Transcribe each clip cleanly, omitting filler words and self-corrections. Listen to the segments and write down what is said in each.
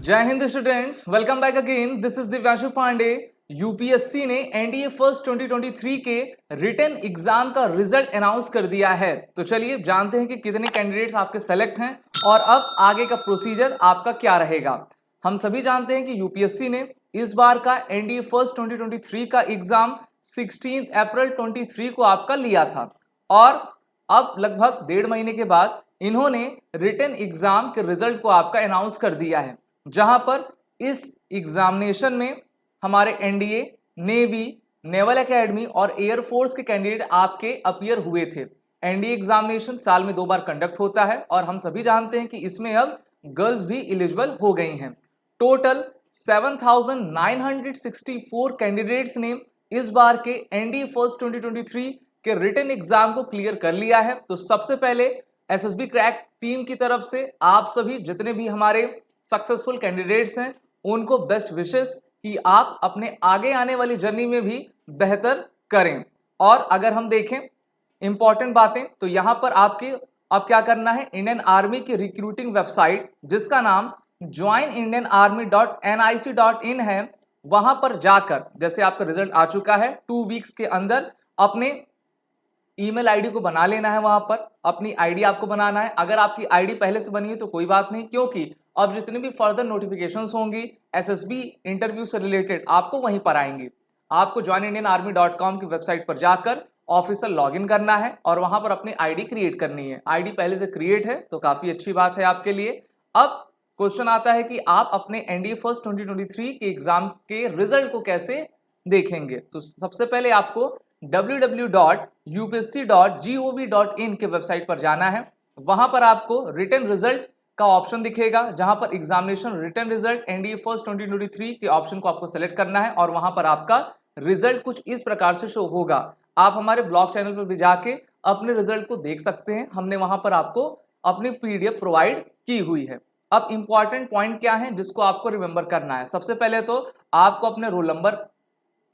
जय हिंद students, welcome back again. This is Divyanshu Pandey. UPSC ने एनडीए फर्स्ट 2023 के रिटन एग्जाम का रिजल्ट अनाउंस कर दिया है। तो चलिए जानते हैं कि कितने कैंडिडेट्स आपके सेलेक्ट हैं और अब आगे का प्रोसीजर आपका क्या रहेगा। हम सभी जानते हैं कि यूपीएससी ने इस बार का एनडीए फर्स्ट 2023 का एग्जाम 16 अप्रैल 23 को आपका लिया था और अब लगभग 1.5 महीने के बाद इन्होंने रिटन एग्जाम के रिजल्ट को आपका अनाउंस कर दिया है, जहां पर इस एग्जामिनेशन में हमारे एनडीए, नेवी, नेवल एकेडमी और एयरफोर्स के कैंडिडेट आपके अपीयर हुए थे। एनडीए एग्जामिनेशन साल में 2 बार कंडक्ट होता है और हम सभी जानते हैं कि इसमें अब गर्ल्स भी एलिजिबल हो गई हैं। टोटल 7,964 कैंडिडेट्स ने इस बार के एनडीए फर्स्ट 2023 के रिटन एग्जाम को क्लियर कर लिया है। तो सबसे पहले एसएसबी क्रैक टीम की तरफ से आप सभी जितने भी हमारे सक्सेसफुल कैंडिडेट्स हैं उनको बेस्ट विशेस कि आप अपने आगे आने वाली जर्नी में भी बेहतर करें। और अगर हम देखें इंपॉर्टेंट बातें तो यहां पर अब क्या करना है, इंडियन आर्मी की रिक्रूटिंग वेबसाइट जिसका नाम joinindianarmy.nic.in है, वहां पर जाकर जैसे आपका रिजल्ट आ चुका है 2 वीक्स के अंदर अपने ईमेल आईडी को बना लेना है। वहां पर अपनी आईडी आपको बनाना है। अगर आपकी आईडी पहले से बनी है तो कोई बात नहीं, क्योंकि अब जितनी भी फर्दर नोटिफिकेशंस होंगी एसएसबी इंटरव्यू से रिलेटेड आपको वहीं पर आएंगी। आपको joinindianarmy.com की वेबसाइट पर जाकर ऑफिशियल लॉगिन करना है और वहां पर अपनी आईडी क्रिएट करनी है। आईडी पहले से क्रिएट है तो काफी अच्छी बात है आपके लिए। अब क्वेश्चन आता है कि आप अपने एनडीए फर्स्ट 2023 के एग्जाम के रिजल्ट को कैसे देखेंगे। तो सबसे पहले आपको www.upsc.gov.in के वेबसाइट पर जाना है। वहां पर आपको रिटन रिजल्ट का ऑप्शन दिखेगा, जहां पर examination written result NDA first 2023 के ऑप्शन को आपको सेलेक्ट करना है और वहां पर आपका रिजल्ट कुछ इस प्रकार से शो होगा। आप हमारे ब्लॉग चैनल पर भी जाके अपने रिजल्ट को देख सकते हैं। हमने वहां पर आपको अपनी पीडीएफ प्रोवाइड की हुई है। अब इंपॉर्टेंट पॉइंट क्या है जिसको आपको रिमेंबर करना है। सबसे पहले तो आपको अपने रोल नंबर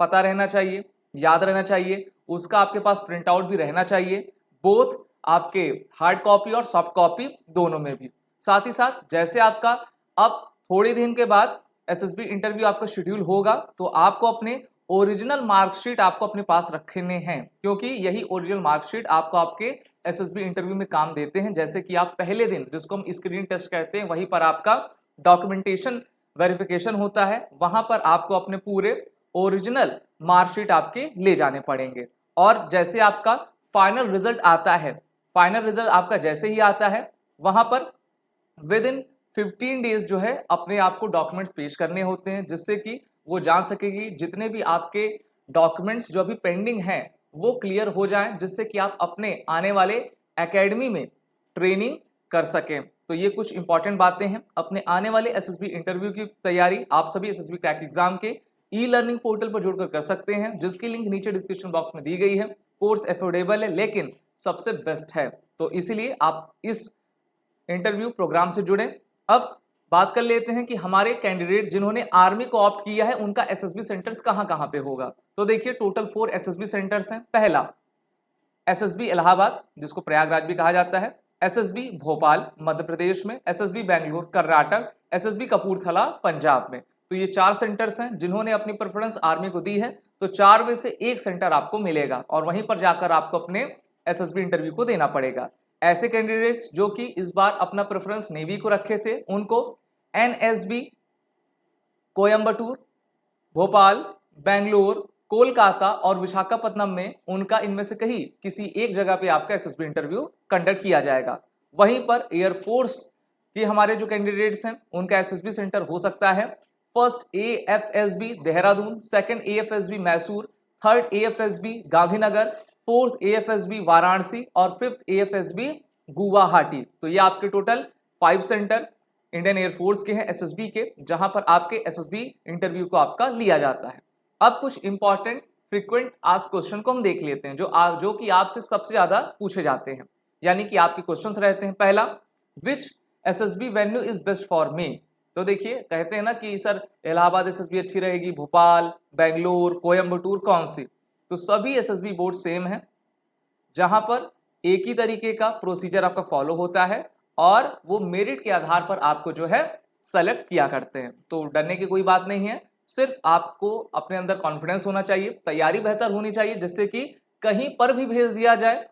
पता रहना चाहिए, याद रहना चाहिए, उसका आपके पास प्रिंट आउट भी रहना चाहिए, बोथ आपके हार्ड कॉपी और सॉफ्ट कॉपी दोनों में भी। साथ ही साथ जैसे आपका अब थोड़े दिन के बाद एसएसबी इंटरव्यू आपका शेड्यूल होगा तो आपको अपने ओरिजिनल मार्कशीट आपको अपने पास रखने हैं, क्योंकि यही ओरिजिनल मार्कशीट आपको आपके एसएसबी इंटरव्यू में काम देते हैं। जैसे कि आप पहले दिन जिसको हम स्क्रीन टेस्ट कहते हैं वहीं पर आपका डॉक्यूमेंटेशन वेरिफिकेशन होता है, वहां पर आपको अपने पूरे ओरिजिनल मार्कशीट आपके ले जाने पड़ेंगे। और जैसे आपका फाइनल रिजल्ट आता है, फाइनल रिजल्ट आपका जैसे ही आता है वहां पर विद इन 15 डेज जो है अपने आपको डॉक्यूमेंट्स पेश करने होते हैं, जिससे कि वो जान सकेगी जितने भी आपके डॉक्यूमेंट्स जो अभी पेंडिंग हैं वो क्लियर हो जाएं, जिससे कि आप अपने आने वाले एकेडमी में ट्रेनिंग कर सकें। तो ये कुछ इंपॉर्टेंट बातें हैं। अपने आने वाले एसएसबी इंटरव्यू की तैयारी आप सभी एसएसबी क्रैक एग्जाम के ई लर्निंग पोर्टल पर जुड़कर कर सकते हैं, जिसकी लिंक नीचे डिस्क्रिप्शन बॉक्स में दी गई है। कोर्स एफोर्डेबल है लेकिन सबसे बेस्ट है, तो इसीलिए आप इस इंटरव्यू प्रोग्राम से जुड़े। अब बात कर लेते हैं कि हमारे कैंडिडेट्स जिन्होंने आर्मी को ऑप्ट किया है उनका एसएसबी सेंटर्स कहां कहां पे होगा। तो देखिए टोटल 4 एसएसबी सेंटर्स हैं। पहला एसएसबी इलाहाबाद जिसको प्रयागराज भी कहा जाता है, एसएसबी भोपाल मध्य प्रदेश में, एसएसबी बेंगलुरु कर्नाटक, एसएसबी कपूरथला पंजाब में। तो ये 4 सेंटर्स हैं जिन्होंने अपनी प्रेफरेंस आर्मी को दी है। तो 4 में से 1 सेंटर आपको मिलेगा और वहीं पर जाकर आपको अपने एसएसबी इंटरव्यू को देना पड़ेगा। ऐसे कैंडिडेट्स जो कि इस बार अपना प्रेफरेंस नेवी को रखे थे उनको एनएसबी कोयंबटूर, भोपाल, बेंगलुरु, कोलकाता और विशाखापत्तनम में उनका इनमें से कहीं किसी एक जगह पे आपका एसएसबी इंटरव्यू कंडक्ट किया जाएगा। वहीं पर एयरफोर्स के हमारे जो कैंडिडेट्स हैं उनका एसएसबी सेंटर हो सकता है first AFSB Dehradun, second AFSB Mysore, third AFSB Gandhinagar, fourth AFSB Varanasi और फिफ्थ एएफएसबी गुवाहाटी। तो ये आपके टोटल 5 सेंटर इंडियन एयरफोर्स के हैं एसएसबी के, जहां पर आपके एसएसबी इंटरव्यू को आपका लिया जाता है। अब कुछ इंपॉर्टेंट फ्रीक्वेंट आस्क्ड क्वेश्चन को हम देख लेते हैं जो कि आपसे सबसे ज्यादा पूछे जाते हैं, यानी कि आपके क्वेश्चंस रहते हैं। पहला, which SSB venue is best for me. तो देखिए कहते हैं ना कि सर इलाहाबाद एसएसबी अच्छी रहेगी, भोपाल, बेंगलुरु, कोयंबटूर, कौन सी। तो सभी एसएसबी बोर्ड सेम है, जहां पर एक ही तरीके का प्रोसीजर आपका फॉलो होता है और वो मेरिट के आधार पर आपको जो है सेलेक्ट किया करते हैं। तो डरने की कोई बात नहीं है, सिर्फ आपको अपने अंदर कॉन्फिडेंस होना चाहिए, तैयारी बेहतर होनी चाहिए, जिससे कि कहीं पर भी भेज दिया जाए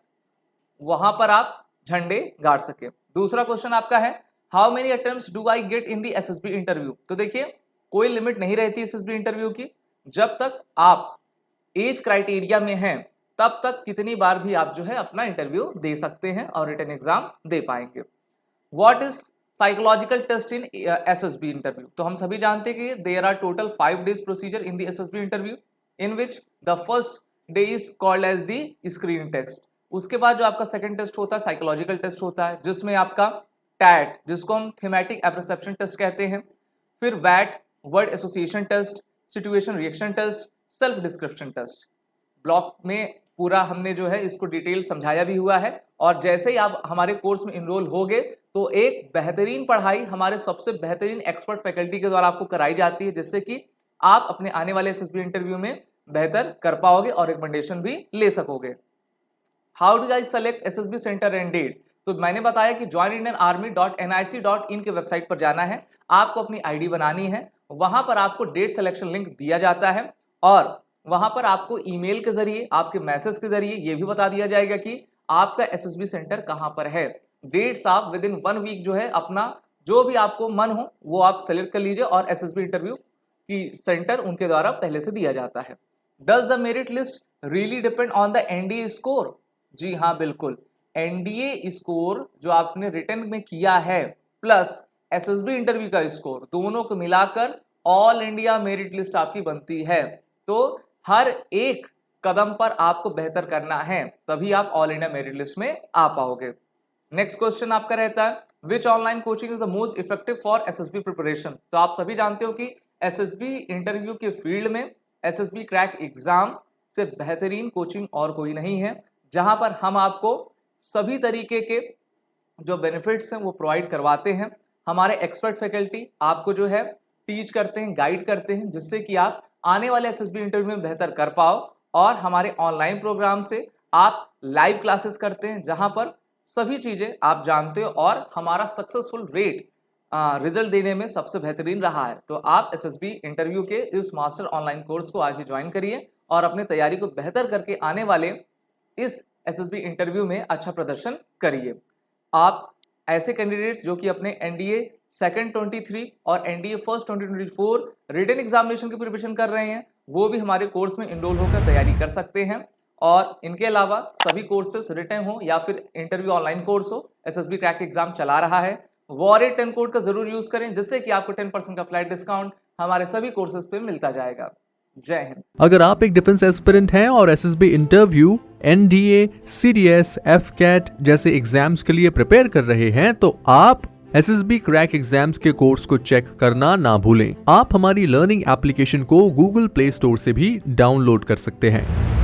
वहां पर आप झंडे गाड़ सके। दूसरा क्वेश्चन आपका है, how many attempts do I get in the SSB interview. तो देखिए कोई लिमिट नहीं रहती एसएसबी इंटरव्यू की, जब तक आप एज क्राइटेरिया में हैं तब तक कितनी बार भी आप जो है अपना इंटरव्यू दे सकते हैं और रिटन एग्जाम दे पाएंगे। What is psychological test in SSB interview. तो हम सभी जानते हैं कि there are total 5 days procedure in the SSB interview, in which the first day is called as the screen test. उसके बाद जो आपका सेकंड टेस्ट होता है साइकोलॉजिकल टेस्ट होता है, जिसमें आपका टैट, जिसको हम थीमेटिक एप्रिसेप्शन टेस्ट कहते हैं, फिर वैट, word association test, situation reaction test, self description test. Block में पूरा हमने जो है इसको डिटेल समझाया भी हुआ है। और जैसे ही आप हमारे कोर्स में इनरोल होगे तो एक बेहतरीन पढ़ाई हमारे सबसे बेहतरीन एक्सपर्ट फैकल्टी के द्वारा आपको कराई जाती है, जिससे कि आप अपने आने वाले एसएसबी इंटरव्यू में बेहतर कर पाओगे और रिकमेंडेशन भी ले सकोगे। How do I select SSB centre and date. तो मैंने बताया कि joinindianarmy.nic.in के वेबसाइट पर जाना है, आपको अपनी आईडी बनानी है, वहां पर आपको डेट सिलेक्शन लिंक दिया जाता है और वहां पर आपको ईमेल के जरिए, आपके मैसेज के जरिए ये भी बता दिया जाएगा कि आपका एसएसबी सेंटर कहां पर है। डेट्स आप विद इन 1 वीक जो है अपना जो भी आपको मन हो वो आप सेलेक्ट कर लीजिए और एसएसबी इंटरव्यू की सेंटर उनके द्वारा पहले से दिया जाता है। Does the merit list really depend on the NDA score. जी हाँ बिल्कुल, एनडीए स्कोर जो आपने रिटन में किया है प्लस एसएसबी इंटरव्यू का स्कोर, दोनों को मिलाकर ऑल इंडिया मेरिट लिस्ट आपकी बनती है। तो हर एक कदम पर आपको बेहतर करना है, तभी आप ऑल इंडिया मेरिट लिस्ट में आ पाओगे। नेक्स्ट क्वेश्चन आपका रहता है, which online coaching is the most effective for SSB preparation. तो आप सभी जानते हो कि एसएसबी इंटरव्यू के फील्ड में एसएसबी क्रैक एग्जाम से बेहतरीन कोचिंग और कोई नहीं है, जहां पर हम आपको सभी तरीके के जो बेनिफिट्स हैं वो प्रोवाइड करवाते हैं। हमारे एक्सपर्ट फैकल्टी आपको जो है टीच करते हैं, गाइड करते हैं, जिससे कि आप आने वाले एसएसबी इंटरव्यू में बेहतर कर पाओ। और हमारे ऑनलाइन प्रोग्राम से आप लाइव क्लासेस करते हैं, जहां पर सभी चीज़ें आप जानते हो और हमारा सक्सेसफुल रेट रिजल्ट देने में सबसे बेहतरीन रहा है। तो आप एसएसबी इंटरव्यू के इस मास्टर ऑनलाइन कोर्स को आज ही ज्वाइन करिए और अपनी तैयारी को बेहतर करके आने वाले इस एसएसबी इंटरव्यू में अच्छा प्रदर्शन करिए। आप ऐसे कैंडिडेट्स जो कि अपने एनडीए सेकंड 23 और एनडीए फर्स्ट 2024 रिटन एग्जामिनेशन की प्रिपरेशन कर रहे हैं, वो भी हमारे कोर्स में इनरोल होकर तैयारी कर सकते हैं। और इनके अलावा सभी कोर्सेस रिटन हो या फिर इंटरव्यू ऑनलाइन कोर्स हो, एसएसबी क्रैक एग्जाम चला रहा है। वॉरेट 10 कोड का जरूर यूज करें, जिससे कि आपको 10% का फ्लैट डिस्काउंट हमारे सभी कोर्सेज पे मिलता जाएगा। जय हिंद। अगर आप एक डिफेंस एस्पिरेंट हैं और SSB interview, NDA, CDS, AFCAT जैसे एग्जाम्स के लिए प्रिपेयर कर रहे हैं, तो आप एसएसबी क्रैक एग्जाम्स के कोर्स को चेक करना ना भूलें। आप हमारी लर्निंग एप्लीकेशन को गूगल प्ले स्टोर से भी डाउनलोड कर सकते हैं।